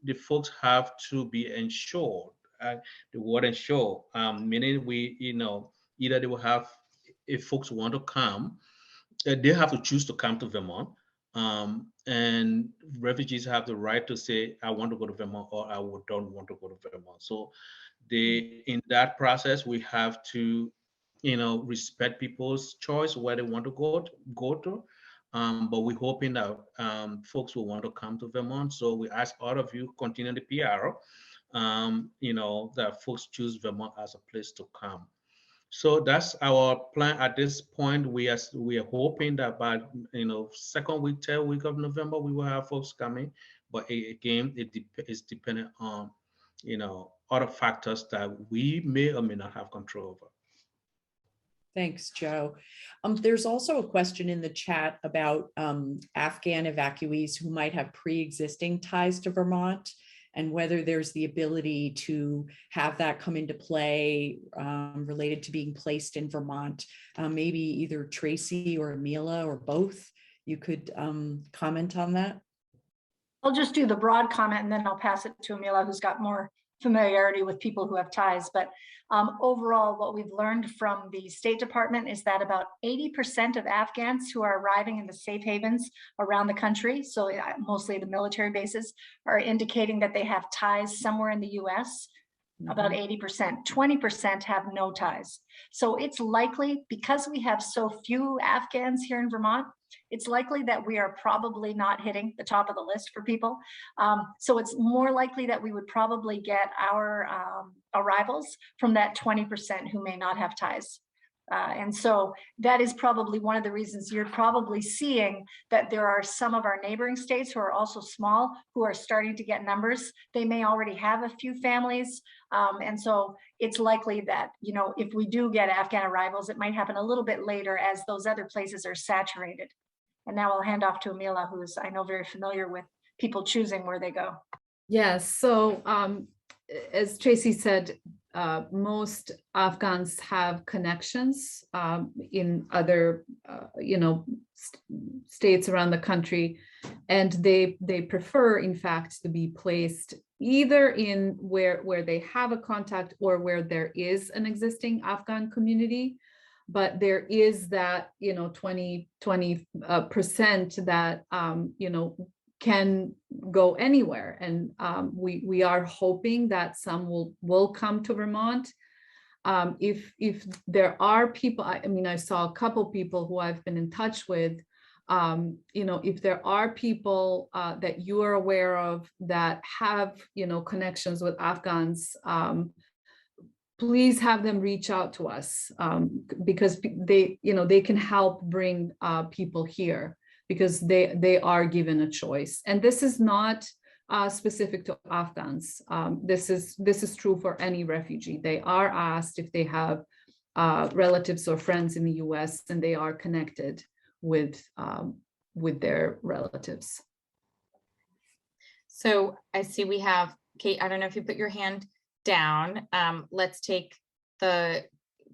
Speaker 7: the folks have to be insured. The word insured, meaning we either they will have, if folks want to come, they have to choose to come to Vermont. And refugees have the right to say, I want to go to Vermont or I don't want to go to Vermont. So in that process, we have to, respect people's choice where they want to go to. But we're hoping that folks will want to come to Vermont. So we ask all of you continue the PR, that folks choose Vermont as a place to come. So that's our plan at this point. We are hoping that by second week, third week of November, we will have folks coming. But again, it is dependent on other factors that we may or may not have control over.
Speaker 3: Thanks, Joe. There's also a question in the chat about Afghan evacuees who might have pre-existing ties to Vermont and whether there's the ability to have that come into play related to being placed in Vermont. Maybe either Tracy or Amila or both, you could comment on that.
Speaker 5: I'll just do the broad comment and then I'll pass it to Amila, who's got more familiarity with people who have ties. But overall, what we've learned from the State Department is that about 80% of Afghans who are arriving in the safe havens around the country, so mostly the military bases, are indicating that they have ties somewhere in the US. About 80%, 20% have no ties. So it's likely, because we have so few Afghans here in Vermont, it's likely that we are probably not hitting the top of the list for people. So it's more likely that we would probably get our arrivals from that 20% who may not have ties. And so that is probably one of the reasons you're probably seeing that there are some of our neighboring states who are also small, who are starting to get numbers. They may already have a few families. And so it's likely that, if we do get Afghan arrivals, it might happen a little bit later as those other places are saturated. And now I'll hand off to Amila, who's, I know, very familiar with people choosing where they go.
Speaker 6: Yes, so as Tracy said, most Afghans have connections in other, states around the country, and they prefer, in fact, to be placed either in where they have a contact or where there is an existing Afghan community. But there is that 20% that can go anywhere, and we are hoping that some will come to Vermont. If there are people, I saw a couple people who I've been in touch with. If there are people that you are aware of that have connections with Afghans, please have them reach out to us, because they can help bring people here, because they are given a choice. And this is not specific to Afghans. This is true for any refugee. They are asked if they have relatives or friends in the US, and they are connected with their relatives.
Speaker 1: So I see we have Kate, I don't know if you put your hand down. Let's take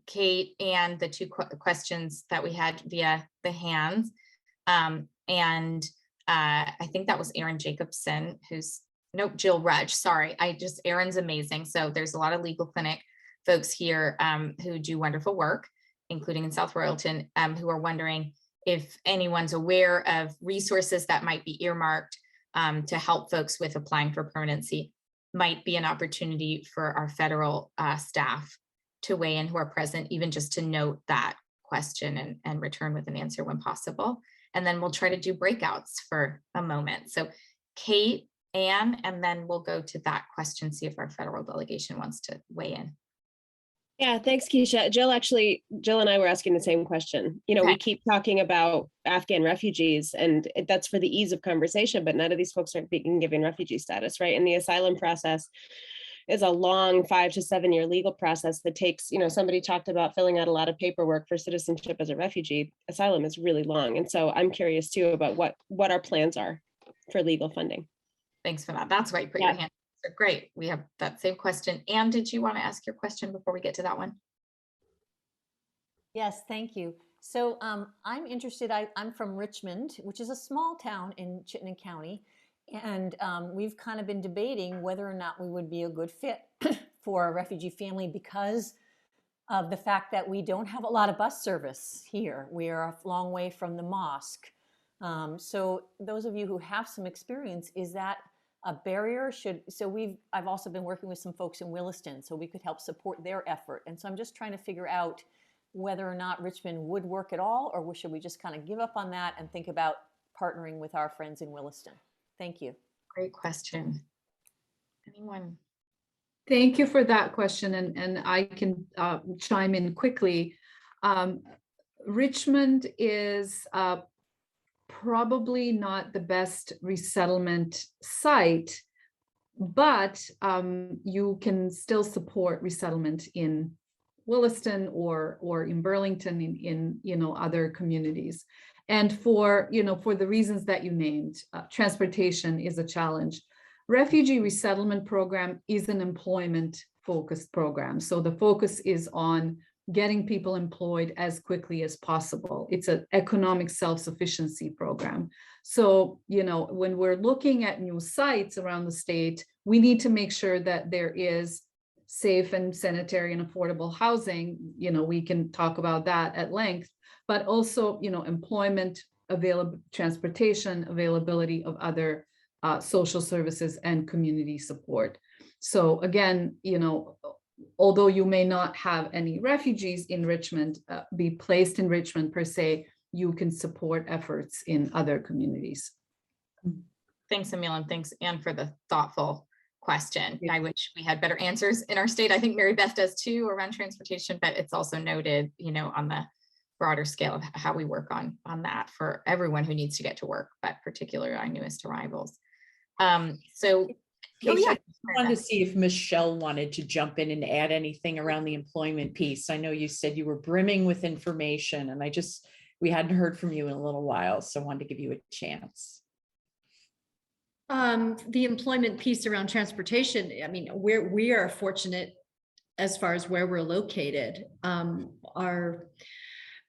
Speaker 1: Kate and the two questions that we had via the hands. I think that was Aaron Jacobson, Jill Rudge, sorry. Aaron's amazing. So there's a lot of legal clinic folks here who do wonderful work, including in South Royalton, who are wondering if anyone's aware of resources that might be earmarked to help folks with applying for permanency. Might be an opportunity for our federal staff to weigh in who are present, even just to note that question and return with an answer when possible. And then we'll try to do breakouts for a moment. So Kate, Anne, and then we'll go to that question, see if our federal delegation wants to weigh in.
Speaker 9: Yeah, thanks, Keisha. Jill and I were asking the same question.
Speaker 1: Okay.
Speaker 9: We keep talking about Afghan refugees, and that's for the ease of conversation, but none of these folks are being given refugee status, right? And the asylum process is a long 5 to 7 year legal process that takes, somebody talked about filling out a lot of paperwork for citizenship as a refugee. Asylum is really long. And so I'm curious too about what our plans are for legal funding.
Speaker 1: Thanks for that. That's right. Put your hand. Great. We have that same question. Anne, did you want to ask your question before we get to that one?
Speaker 10: Yes, thank you. So I'm interested, I'm from Richmond, which is a small town in Chittenden County. And we've kind of been debating whether or not we would be a good fit for a refugee family because of the fact that we don't have a lot of bus service here. We are a long way from the mosque. So those of you who have some experience, is that a barrier? I've also been working with some folks in Williston, so we could help support their effort. And so I'm just trying to figure out whether or not Richmond would work at all, or should we just kind of give up on that and think about partnering with our friends in Williston? Thank you.
Speaker 1: Great question. Anyone?
Speaker 6: Thank you for that question, and I can chime in quickly. Richmond is probably not the best resettlement site, but you can still support resettlement in Williston or in Burlington in other communities. And for the reasons that you named, transportation is a challenge. Refugee resettlement program is an employment focused program. So the focus is on getting people employed as quickly as possible. It's an economic self-sufficiency program. So, when we're looking at new sites around the state, we need to make sure that there is safe and sanitary and affordable housing. We can talk about that at length, but also, employment, transportation, availability of other social services and community support. So again, although you may not have any refugees in Richmond, be placed in Richmond per se, you can support efforts in other communities.
Speaker 1: Thanks, Emil, and thanks, Anne, for the thoughtful question. I wish we had better answers in our state. I think Mary Beth does too around transportation, but it's also noted, on the broader scale of how we work on that for everyone who needs to get to work, but particularly our newest arrivals.
Speaker 3: I wanted to see if Michelle wanted to jump in and add anything around the employment piece. I know you said you were brimming with information, and we hadn't heard from you in a little while, so I wanted to give you a chance.
Speaker 8: The employment piece around transportation, we are fortunate as far as where we're located.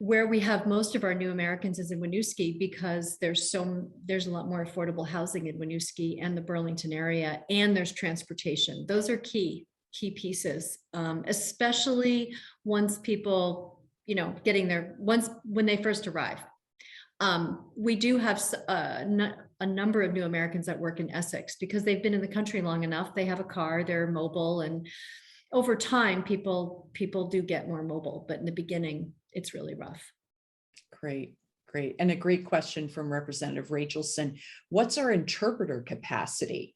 Speaker 8: Where we have most of our new Americans is in Winooski, because there's a lot more affordable housing in Winooski and the Burlington area, and there's transportation. Those are key pieces, especially once people, when they first arrive. We do have a number of new Americans that work in Essex because they've been in the country long enough. They have a car, they're mobile, and over time, people do get more mobile, but in the beginning, it's really rough.
Speaker 3: Great. And a great question from Representative Rachelson. What's our interpreter capacity?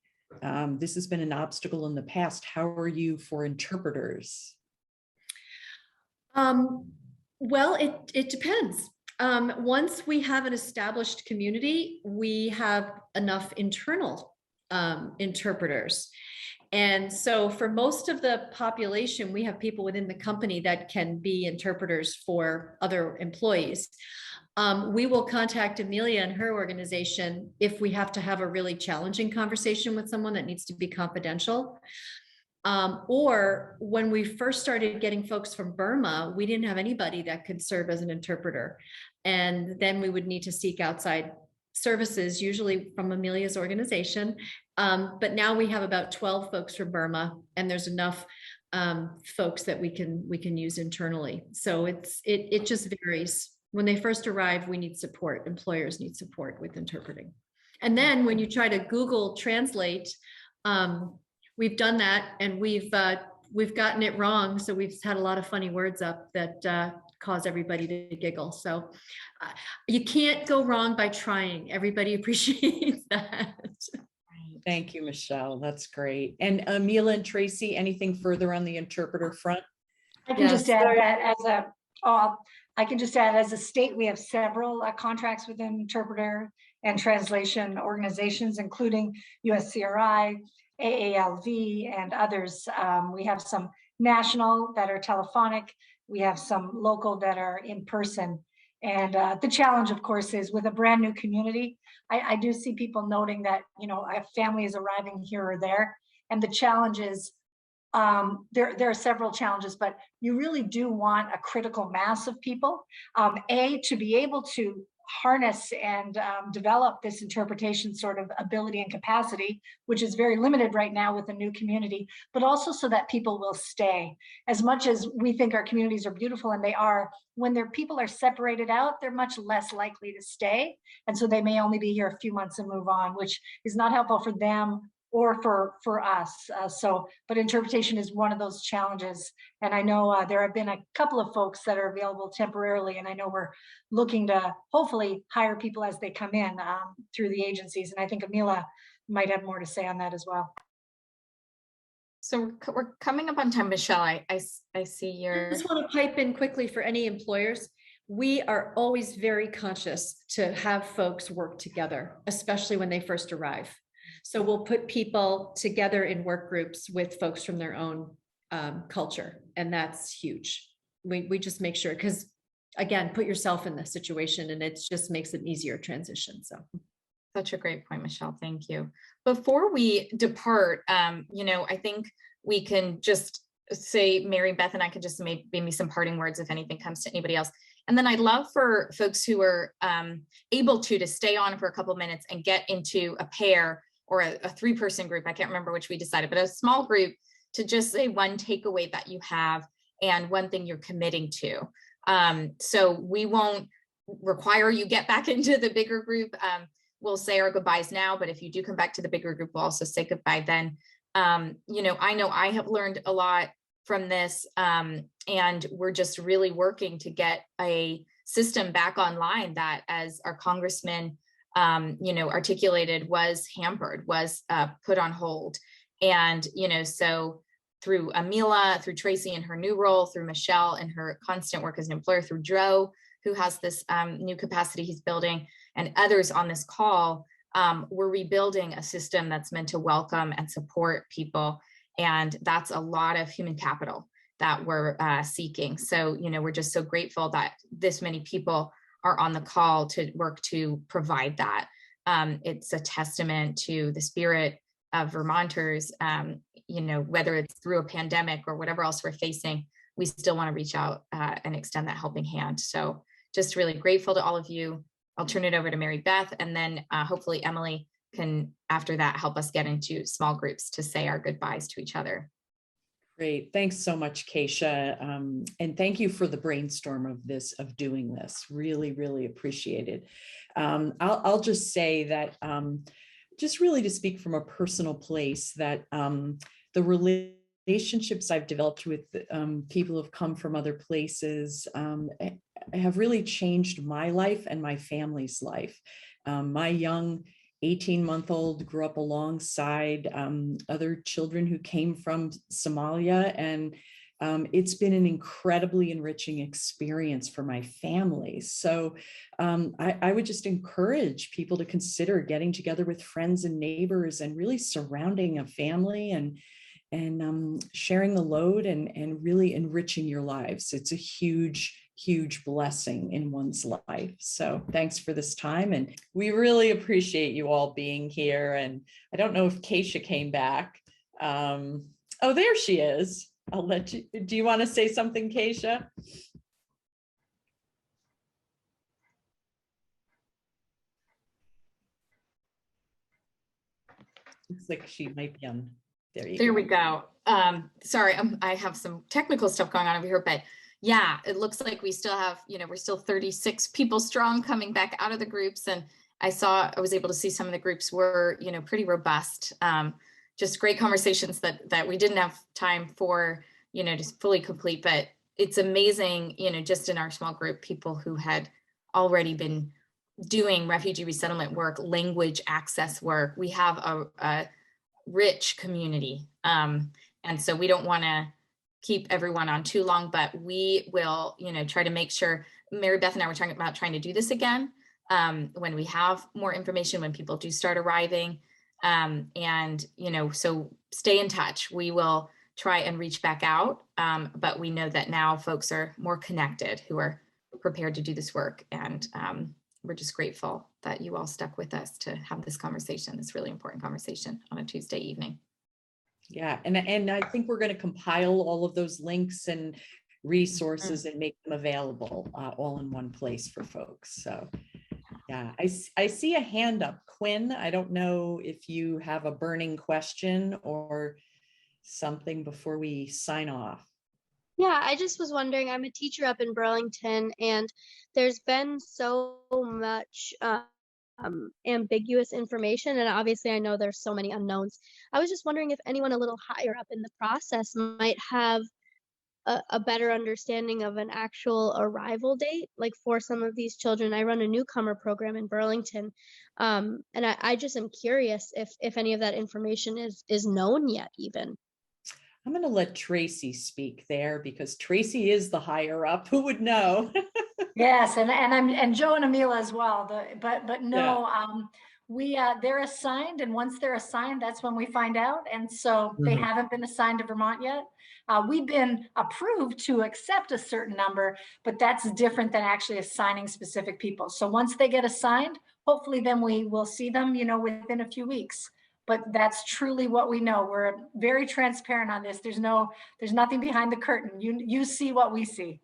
Speaker 3: This has been an obstacle in the past. How are you for interpreters?
Speaker 8: Well, it depends. Once we have an established community, we have enough internal interpreters. And so for most of the population, we have people within the company that can be interpreters for other employees. We will contact Amelia and her organization if we have to have a really challenging conversation with someone that needs to be confidential. Or when we first started getting folks from Burma, we didn't have anybody that could serve as an interpreter. And then we would need to seek outside services, usually from Amelia's organization. But now we have about 12 folks from Burma, and there's enough folks that we can use internally. So it just varies. When they first arrive, we need support. Employers need support with interpreting. And then when you try to Google Translate, we've done that, and we've gotten it wrong. So we've had a lot of funny words up that cause everybody to giggle. So you can't go wrong by trying. Everybody appreciates that.
Speaker 3: Thank you, Michelle. That's great. And Amelia and Tracy, anything further on the interpreter front?
Speaker 5: I can just add that as a state, we have several contracts with interpreter and translation organizations, including USCRI, AALV, and others. We have some national that are telephonic. We have some local that are in person. And the challenge, of course, is with a brand new community. I do see people noting that, a family is arriving here or there. And the challenge is, there are several challenges, but you really do want a critical mass of people, to be able to harness and develop this interpretation sort of ability and capacity, which is very limited right now with a new community, but also so that people will stay. As much as we think our communities are beautiful, and they are, when their people are separated out, they're much less likely to stay. And so they may only be here a few months and move on, which is not helpful for them or for us. But interpretation is one of those challenges. And I know there have been a couple of folks that are available temporarily, and I know we're looking to hopefully hire people as they come in through the agencies. And I think Amelia might have more to say on that as well.
Speaker 1: So we're coming up on time, Michelle. I see your.
Speaker 8: I just want to pipe in quickly for any employers. We are always very conscious to have folks work together, especially when they first arrive. So we'll put people together in work groups with folks from their own culture, and that's huge. We just make sure, because again, put yourself in the situation, and it just makes an easier transition. So
Speaker 1: such a great point, Michelle. Thank you. Before we depart, I think we can just say, Mary Beth and I could just maybe some parting words if anything comes to anybody else. And then I'd love for folks who are able to stay on for a couple of minutes and get into a pair or a 3-person group. I can't remember which we decided, but a small group, to just say one takeaway that you have and one thing you're committing to. So we won't require you get back into the bigger group. We'll say our goodbyes now, but if you do come back to the bigger group, we'll also say goodbye then. I know I have learned a lot from this, and we're just really working to get a system back online that, as our congressman articulated, was hampered, was put on hold. And, so through Amelia, through Tracy in her new role, through Michelle and her constant work as an employer, through Joe, who has this new capacity he's building, and others on this call, we're rebuilding a system that's meant to welcome and support people. And that's a lot of human capital that we're seeking. So, we're just so grateful that this many people are on the call to work to provide that. It's a testament to the spirit of Vermonters, whether it's through a pandemic or whatever else we're facing, we still want to reach out and extend that helping hand. So just really grateful to all of you. I'll turn it over to Mary Beth, and then hopefully Emily can, after that, help us get into small groups to say our goodbyes to each other.
Speaker 3: Great. Thanks so much, Keisha. And thank you for the brainstorm of doing this. Really, really appreciate it. I'll just say that, just really to speak from a personal place, that the relationships I've developed with people who have come from other places have really changed my life and my family's life. My young 18-month-old grew up alongside other children who came from Somalia, and It's been an incredibly enriching experience for my family. So I would just encourage people to consider getting together with friends and neighbors and really surrounding a family and sharing the load and really enriching your lives. It's a huge blessing in one's life. So thanks for this time. And we really appreciate you all being here. And I don't know if Keisha came back. Oh, there she is. I'll let you, do you want to say something, Keisha? Looks like she might be on. There
Speaker 1: we go. Sorry, I have some technical stuff going on over here, but yeah, it looks like we still have, we're still 36 people strong coming back out of the groups. And I was able to see some of the groups were, pretty robust. Just great conversations that we didn't have time for, to fully complete, but it's amazing, just in our small group, people who had already been doing refugee resettlement work, language access work. We have a rich community. And so we don't want to keep everyone on too long, but we will, try to make sure. Mary Beth and I were talking about trying to do this again when we have more information, when people do start arriving. So stay in touch. We will try and reach back out. But we know that now folks are more connected who are prepared to do this work. And we're just grateful that you all stuck with us to have this conversation, this really important conversation on a Tuesday evening.
Speaker 3: Yeah, and I think we're going to compile all of those links and resources and make them available all in one place for folks. So yeah, I see a hand up. Quinn, I don't know if you have a burning question or something before we sign off.
Speaker 11: Yeah, I just was wondering, I'm a teacher up in Burlington, and there's been so much ambiguous information, and obviously I know there's so many unknowns. I was just wondering if anyone a little higher up in the process might have a better understanding of an actual arrival date, like for some of these children. I run a newcomer program in Burlington, and I just am curious if any of that information is known yet even.
Speaker 3: I'm going to let Tracy speak there because Tracy is the higher up. Who would know?
Speaker 5: Yes, and Joe and Amila as well. But no, they're assigned, and once they're assigned, that's when we find out. And so they haven't been assigned to Vermont yet. We've been approved to accept a certain number, but that's different than actually assigning specific people. So once they get assigned, hopefully then we will see them, within a few weeks. But that's truly what we know. We're very transparent on this. There's nothing behind the curtain. You see what we see.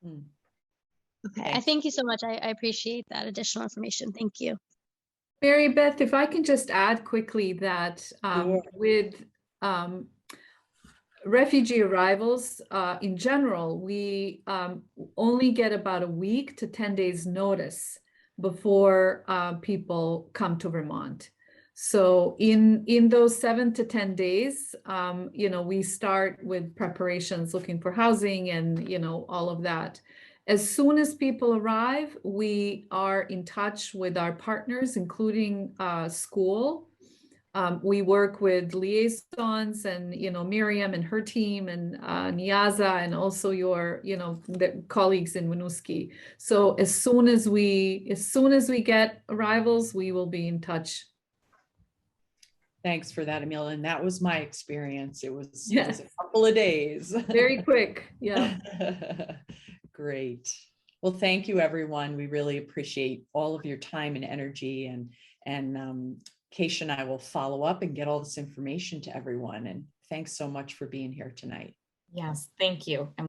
Speaker 11: Okay, I thank you so much. I appreciate that additional information. Thank you.
Speaker 6: Mary Beth, if I can just add quickly that with refugee arrivals in general, we only get about a week to 10 days notice before people come to Vermont. So in those 7 to 10 days, we start with preparations, looking for housing and, all of that. As soon as people arrive, we are in touch with our partners, including school. We work with liaisons and, Miriam and her team and Niaza and also your, the colleagues in Winooski. So as soon as we get arrivals, we will be in touch.
Speaker 3: Thanks for that, Emil. And that was my experience. It was a couple of days.
Speaker 6: Very quick. Yeah.
Speaker 3: Great. Well, thank you, everyone. We really appreciate all of your time and energy. And Keisha and I will follow up and get all this information to everyone. And thanks so much for being here tonight.
Speaker 1: Yes, thank you.